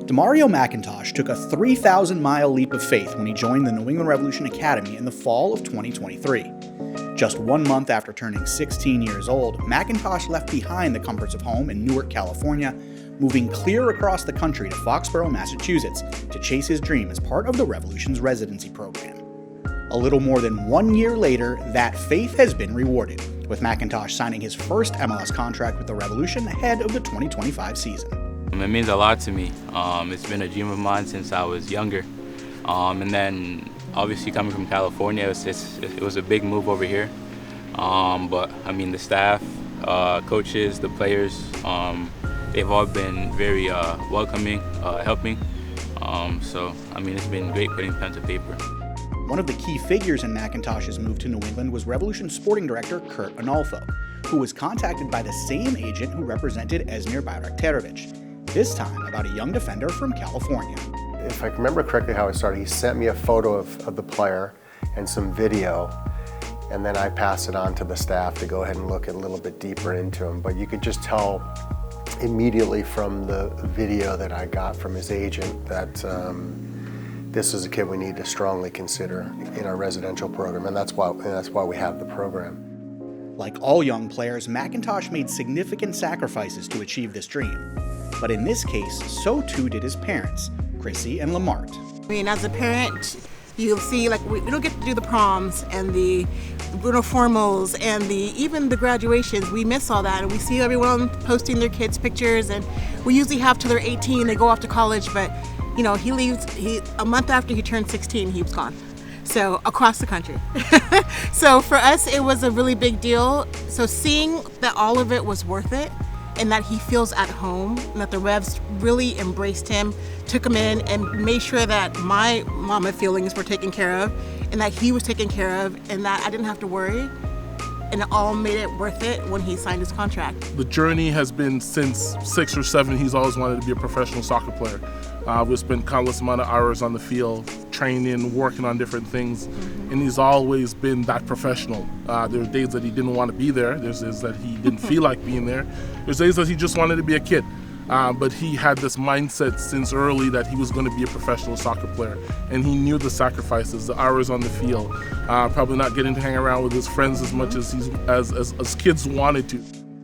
Damario McIntosh took a 3,000-mile leap of faith when he joined the New England Revolution Academy in the fall of 2023. Just 1 month after turning 16 years old, McIntosh left behind the comforts of home in Newark, California, moving clear across the country to Foxborough, Massachusetts, to chase his dream as part of the Revolution's residency program. A little more than 1 year later, that faith has been rewarded, with McIntosh signing his first MLS contract with the Revolution ahead of the 2025 season. It means a lot to me. It's been a dream of mine since I was younger. And then obviously coming from California, it was a big move over here. But I mean, the staff, coaches, the players, they've all been very welcoming, helping. So I mean, it's been great putting pen to paper. One of the key figures in McIntosh's move to New England was Revolution sporting director Kurt Analfo, who was contacted by the same agent who represented Esmir Bayraktarovic, this time about a young defender from California. If I remember correctly how it started, he sent me a photo of the player and some video, and then I passed it on to the staff to go ahead and look a little bit deeper into him. But you could just tell immediately from the video that I got from his agent that this is a kid we need to strongly consider in our residential program, and that's why we have the program. Like all young players, McIntosh made significant sacrifices to achieve this dream. But in this case, so too did his parents, Chrissy and Lamart. I mean, as a parent, you'll see, like, we don't get to do the proms and the formals and even the graduations. We miss all that, and we see everyone posting their kids' pictures, and we usually have till they're 18, they go off to college, but you know, he leaves, a month after he turned 16, he was gone. So, across the country. So for us, it was a really big deal. So seeing that all of it was worth it, and that he feels at home, and that the Revs really embraced him, took him in, and made sure that my mama feelings were taken care of, and that he was taken care of, and that I didn't have to worry. And it all made it worth it when he signed his contract. The journey has been since 6 or 7, he's always wanted to be a professional soccer player. We've spent countless amount of hours on the field, training, working on different things, and he's always been that professional. There are days that he didn't want to be there, there's days that he didn't feel like being there, there's days that he just wanted to be a kid. But he had this mindset since early that he was going to be a professional soccer player, and he knew the sacrifices, the hours on the field, probably not getting to hang around with his friends as much as kids wanted to.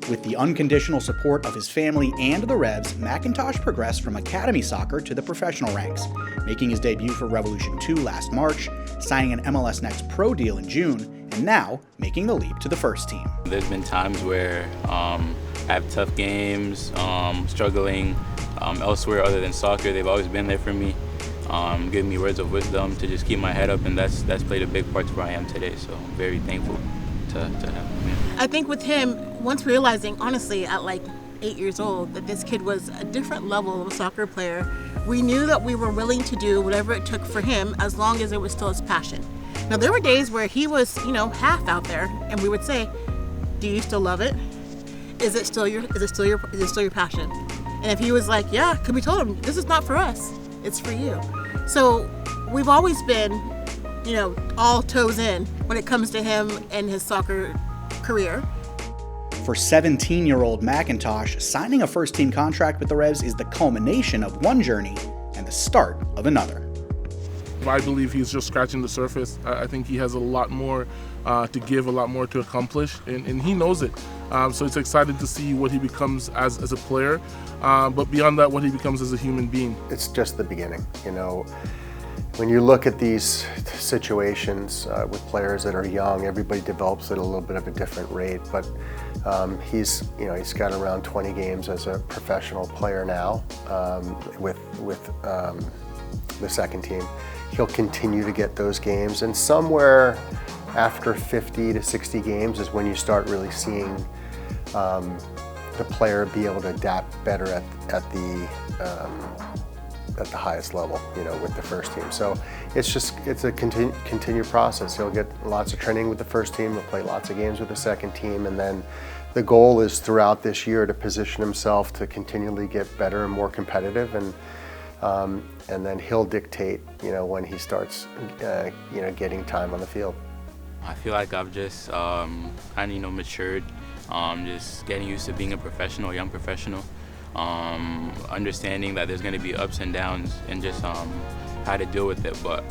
With the unconditional support of his family and the Revs, McIntosh progressed from academy soccer to the professional ranks, making his debut for Revolution 2 last March, signing an MLS Next Pro deal in June, and now making the leap to the first team. There's been times where I have tough games, struggling elsewhere other than soccer. They've always been there for me, giving me words of wisdom to just keep my head up, and that's played a big part to where I am today. So I'm very thankful to have him. I think with him, once realizing, honestly, at like 8 years old, that this kid was a different level of a soccer player, we knew that we were willing to do whatever it took for him as long as it was still his passion. Now, there were days where he was, half out there, and we would say, do you still love it? Is it still your passion? And if he was like, yeah, because we told him, this is not for us, it's for you. So we've always been, all toes in when it comes to him and his soccer career. For 17-year-old McIntosh, signing a first-team contract with the Revs is the culmination of one journey and the start of another. I believe he's just scratching the surface. I think he has a lot more to give, a lot more to accomplish, and he knows it. So it's exciting to see what he becomes as a player, but beyond that, what he becomes as a human being. It's just the beginning, When you look at these situations with players that are young, everybody develops at a little bit of a different rate, but he's got around 20 games as a professional player now with the second team. He'll continue to get those games, and somewhere after 50 to 60 games is when you start really seeing the player be able to adapt better at the highest level, with the first team. So it's a continued process. He'll get lots of training with the first team, he'll play lots of games with the second team, and then the goal is throughout this year to position himself to continually get better and more competitive, and then he'll dictate, when he starts, getting time on the field. I feel like I've just kind of, matured, just getting used to being a professional, young professional. understanding that there's going to be ups and downs, and just how to deal with it. But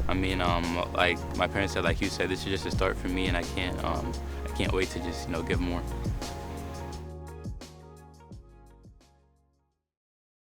I mean, like my parents said, like you said, this is just a start for me, and I can't wait to just give more.